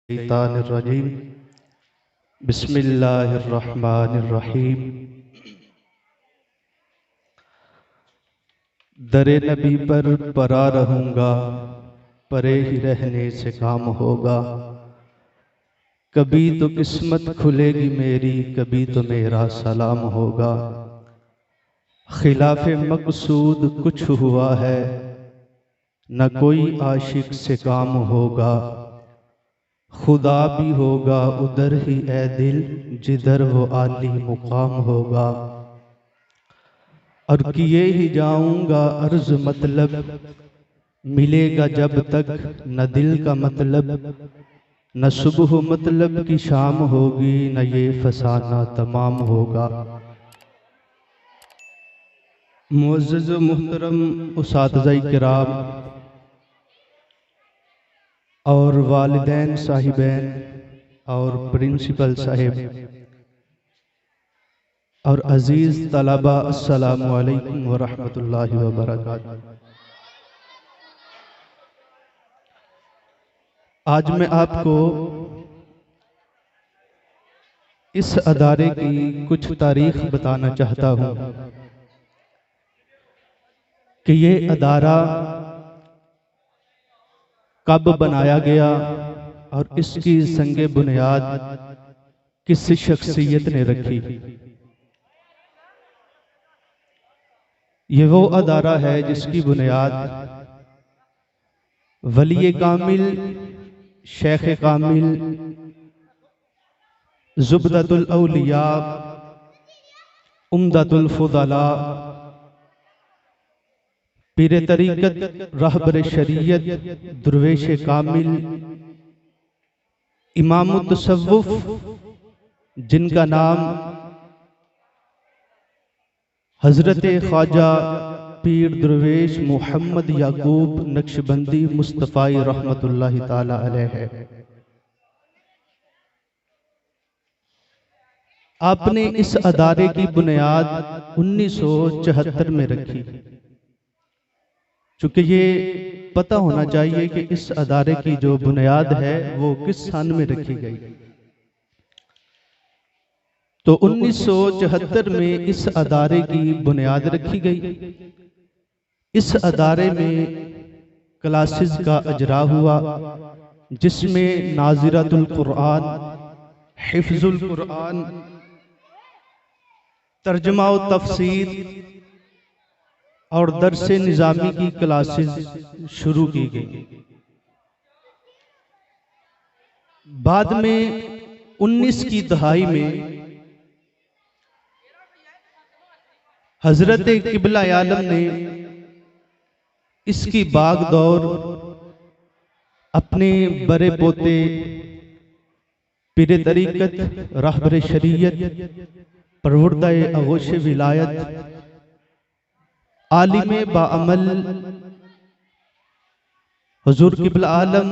शैतानिर्रजीम बिस्मिल्लाहिर्रहमानिर्रहीम। दरे नबी पर परा रहूँगा, परे ही रहने से काम होगा। कभी तो किस्मत खुलेगी मेरी, कभी तो मेरा सलाम होगा। खिलाफे मकसूद कुछ हुआ है, न कोई आशिक से काम होगा। खुदा भी होगा उधर ही ए दिल, जिधर वो आली मुकाम होगा। और किए ही जाऊंगा अर्ज मतलब, मिलेगा जब तक न दिल का मतलब। न सुबह मतलब की शाम होगी, न ये फसाना तमाम होगा। मुअज़्ज़ज़ मुहतरम उस्ताद-ए किराम और वालिदैन साहिबैन और प्रिंसिपल साहिब और अजीज तलबा, अस्सलामु अलैकुम व रहमतुल्लाहि व बरकातुहू। आज मैं आपको इस अदारे की कुछ तारीख बताना चाहता हूँ कि ये अदारा कब बनाया गया और इसकी संगे बुनियाद किस शख्सियत ने रखी। ये वो अदारा है जिसकी बुनियाद वली कामिल, शेख कामिल, ज़ुबदतुल औलिया, उम्दतुल फुदला, पीर तरीक़त, रहबर शरीयत, दुर्वेश कामिल, इमाम तसव्वुफ़, जिनका नाम हजरत ख्वाजा पीर दुर्वेश मोहम्मद याकूब नक्शबंदी मुस्तफ़ाई रहमतुल्लाहि ताला अलैह है। आपने इस अदारे की बुनियाद 1974 में रखी। चूंकि ये पता होना चाहिए कि इस अदारे की जो बुनियाद है वो किस सन में रखी गई। तो 1974 में इस अदारे की बुनियाद रखी गई। इस अदारे में क्लासेस का अजरा हुआ, जिसमें नाज़िरतुल कुरान, हिफ्जुल कुरान, तर्जुमा व तफसीर और दरसे निज़ामी की क्लासेस शुरू की गई। बाद में 19 की दहाई में हजरत किबला आलम ने इसकी बागदौर अपने बड़े पोते पीर तरीक़त, रहबर शरीयत, परवरदाए अगोश विलायत, आलिम बाअमल हुजूर किबला आलम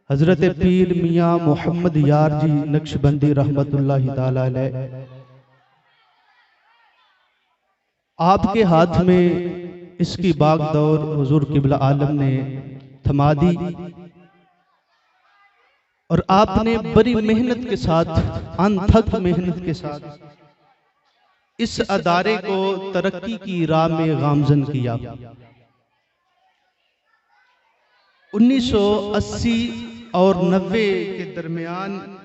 हजरत पीर मियाँ मोहम्मद यार जी नक्शबंदी रहमतुल्लाहि ताला अलैह, आपके हाथ में इसकी बागदौर हुजूर किबला आलम ने थमा दी। और आपने बड़ी मेहनत के साथ, अनथक मेहनत के साथ इस अदारे को तरक्की की राह में गामजन किया। 1980 और 90 के दरमियान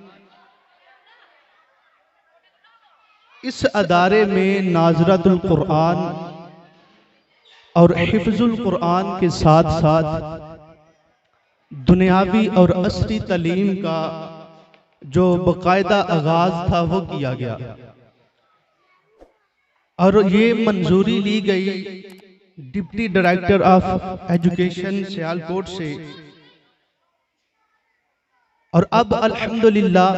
इस अदारे में नाज़िरतुल कुरान और हिफ्जुल कुरान के साथ साथ दुनियावी और असली तालीम का जो बाकायदा आगाज था वो किया गया। और ये मंजूरी ली गई deputy director of education Sialkot से। और अब अल्हम्दुलिल्लाह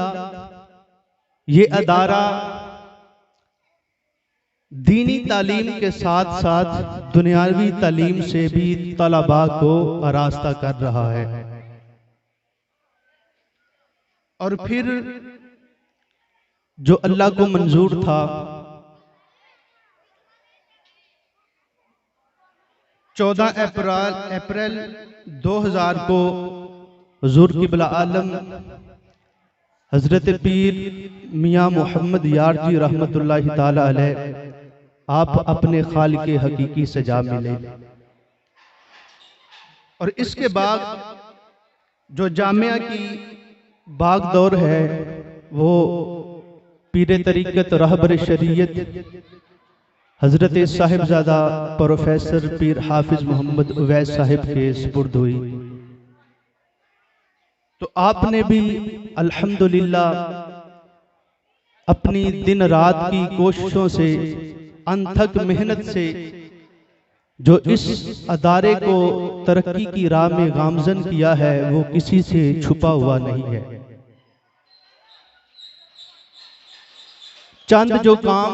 ये अदारा दीनी तालीम के साथ साथ दुनियावी तालीम से भी तलबा को आरास्ता कर रहा है। और फिर जो अल्लाह को मंजूर था, 14 अप्रैल 2000 को हुजूर क़िबला आलम हज़रत पीर मियाँ मोहम्मद यार जी रहमतुल्लाहि ताला अलैह आप अपने खालिक़े हकीकी से जा मिले। और इसके बाद जो जामिया की बाग दौर है वो पीर तरीक़त रहबर शरीयत हज़रत साहिबजादा प्रोफेसर पीर हाफिज मोहम्मद उवैस साहिब के सुपुर्द हुई। तो आपने भी अल्हम्दुलिल्लाह अपनी दिन रात की कोशिशों से, अनथक मेहनत से जो इस अदारे को तरक्की की राह में गामजन किया है वो किसी से छुपा हुआ नहीं है। चंद जो काम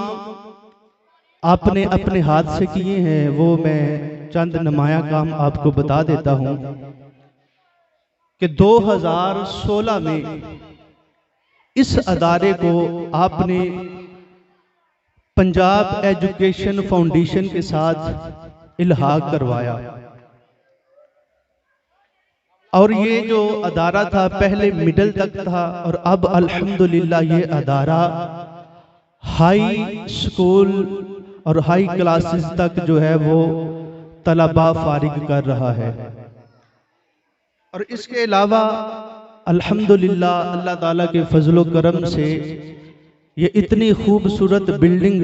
आपने अपने हाथ से किए हैं वो मैं चंद नुमाया काम आपको बता देता हूं कि 2016 में इस अदारे को आपने पंजाब एजुकेशन फाउंडेशन के साथ इल्हाक करवाया। और ये जो अदारा था पहले मिडिल तक था और अब अल्हम्दुलिल्लाह ये अदारा हाई स्कूल और हाई क्लासेस तक जो है वो तलबा फारिग कर रहा है। और इसके अलावा अल्हम्दुलिल्लाह अल्लाह ताला के फजलो करम से ये इतनी खूबसूरत बिल्डिंग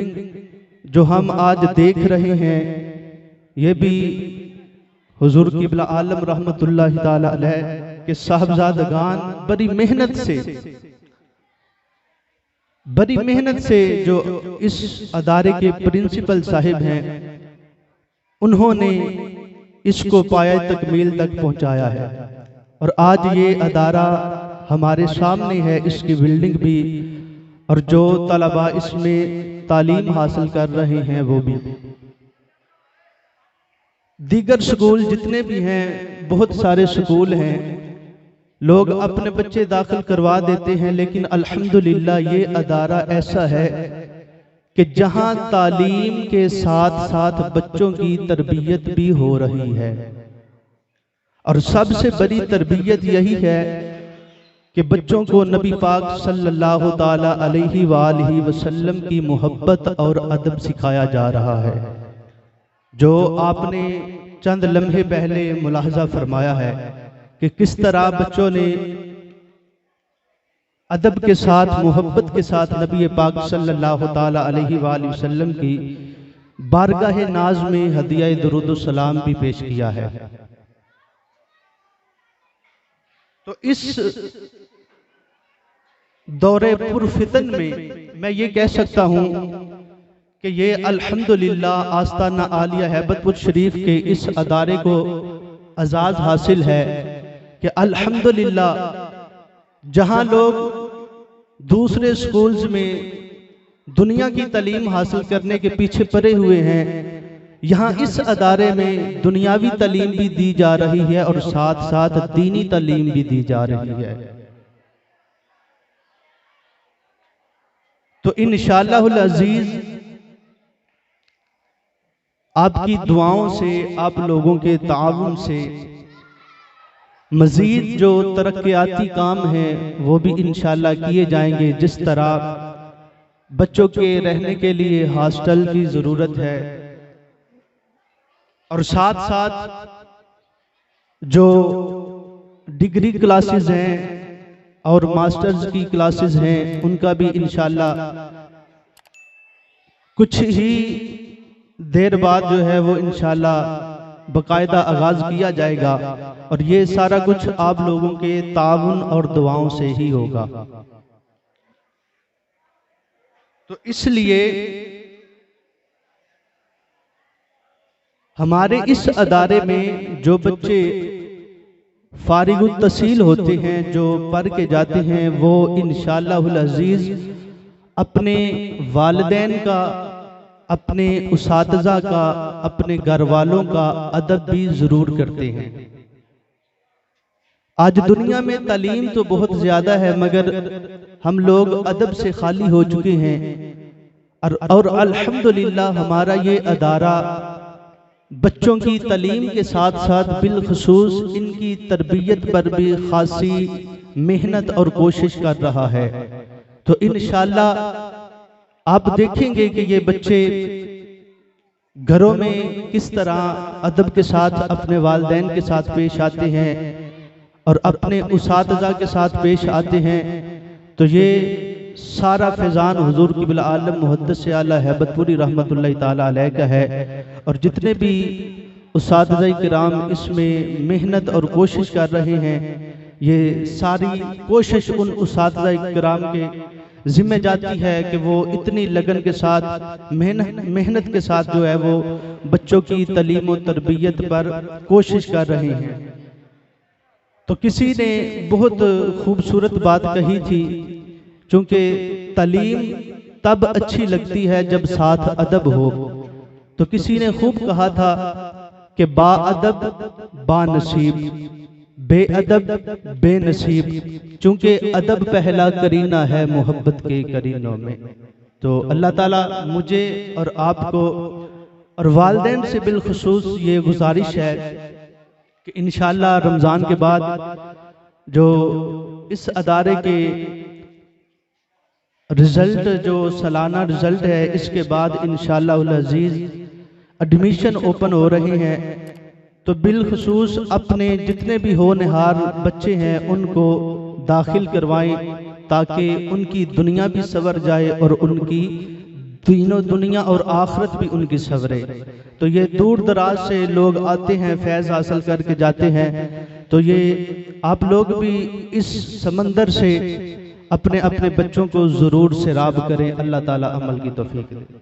जो हम आज देख रहे हैं ये भी हुजूर क़िबला आलम रहमतुल्लाहि ताला अलैह के साहबजादगान बड़ी मेहनत से जो इस अदारे के प्रिंसिपल साहिब हैं उन्होंने इसको पाया तकमील तक पहुंचाया है। और आज ये अदारा हमारे सामने है, इसकी बिल्डिंग भी, और जो तलबा इसमें तालीम हासिल कर रहे हैं वो भी। दीगर स्कूल जितने भी हैं, बहुत सारे स्कूल हैं, लोग अपने बच्चे दाखिल करवा देते हैं, लेकिन अल्हम्दुलिल्लाह ये अदारा ऐसा है कि जहां तालीम के साथ साथ बच्चों की तरबियत भी हो रही है। और सबसे बड़ी तरबियत यही है कि बच्चों को नबी पाक सल्लल्लाहु ताला अलैहि वालैहि वसल्लम की मोहब्बत और अदब सिखाया जा रहा है। जो आपने चंद लम्हे पहले मुलाहजा फरमाया है कि किस तरह बच्चों ने अदब के साथ, मोहब्बत के साथ नबी पाक सल्लल्लाहु ताला अलैहि वालैहि वसल्लम की बारगाह नाज में हदिया दुरूद सलाम भी पेश किया है। तो इस दौरे पुरफितन में मैं ये कह सकता हूं कि ये अल्हम्दुलिल्लाह आस्ताना आलिया हैबतपुर शरीफ के इस अदारे को एजाज हासिल है कि अल्हम्दुलिल्लाह जहां लोग दूसरे स्कूल्स में दुनिया की तालीम हासिल करने के पीछे पड़े हुए हैं, यहाँ इस अदारे में दुनियावी तालीम भी दी जा रही है और साथ साथ दीनी तालीम भी दी जा रही है। तो इंशाअल्लाहुल अजीज आपकी दुआओं से, आप लोगों के ताउन से मजीद जो तरक्याती काम हैं वो भी इंशाअल्लाह किए जाएंगे। जिस तरह बच्चों के रहने के लिए हॉस्टल की जरूरत है और साथ साथ जो डिग्री क्लासेस हैं और मास्टर्स की क्लासेस हैं उनका भी इंशाअल्लाह कुछ ही देर बाद जो है वो इंशाअल्लाह बाकायदा आगाज किया जाएगा। और ये सारा कुछ आप लोगों के ताउन और दुआओं से ही होगा। तो इसलिए हमारे इस अदारे में जो बच्चे फारिगुल तहसील होते हैं, जो पढ़ के जाते हैं, वो इंशाअल्लाहुल अजीज अपने वालिदैन का, अपने उसातिज़ा का, अपने घर वालों का अदब भी जरूर करते हैं। आज दुनिया में तालीम तो बहुत ज्यादा है मगर हम लोग अदब से खाली हो चुके हैं। और अल्हम्दुलिल्लाह हमारा ये अदारा बच्चों की तालीम के साथ साथ बिलखसूस इनकी तरबियत पर भी खासी मेहनत और कोशिश कर रहा है। तो इंशाअल्लाह आप देखेंगे कि ये बच्चे घरों में किस तरह अदब के साथ अपने वालिदैन के साथ पेश आते हैं और अपने उसातिज़ा के साथ पेश आते हैं। तो ये सारा फैज़ान हुजूर क़िबला आलम मुहद्दिस आला हैबतपुरी रहमतुल्लाहि ताला अलैह का है। और जितने भी उसातिज़ा किराम इसमें मेहनत और कोशिश कर रहे हैं, ये सारी कोशिश उन उसातिज़ा किराम के जिम्मे जाती है कि वो इतनी लगन के साथ मेहनत के साथ जो है वो बच्चों की तालीम और तरबियत पर कोशिश कर रहे हैं। तो किसी ने बहुत खूबसूरत बात कही थी, क्योंकि तालीम तब अच्छी लगती है जब साथ अदब हो। तो किसी ने खूब कहा था कि बाअदब बानसीब, बेअदब बेनसीब, क्योंकि अदब पहला करीना है मोहब्बत के करीनों में। तो अल्लाह ताला मुझे और आपको और वालिदैन से बिलखुसूस ये गुजारिश है कि इंशाअल्लाह रमज़ान के बाद जो इस अदारे के रिजल्ट जो सालाना रिजल्ट है, इसके बाद इंशाअल्लाह अज़ीज़ एडमिशन ओपन हो रहे हैं। तो बिलखुसूस अपने जितने भी होनहार बच्चे हैं उनको दाखिल करवाएं, ताकि उनकी दुनिया भी सवर जाए और उनकी तीनों दुनिया और आखिरत भी उनकी सवरे। तो ये दूर दराज से लोग आते हैं, फैज़ हासिल करके जाते हैं। तो ये आप लोग भी इस समंदर से अपने अपने बच्चों को ज़रूर सैराब करें। अल्लाह ताला अमल की तौफीक दे।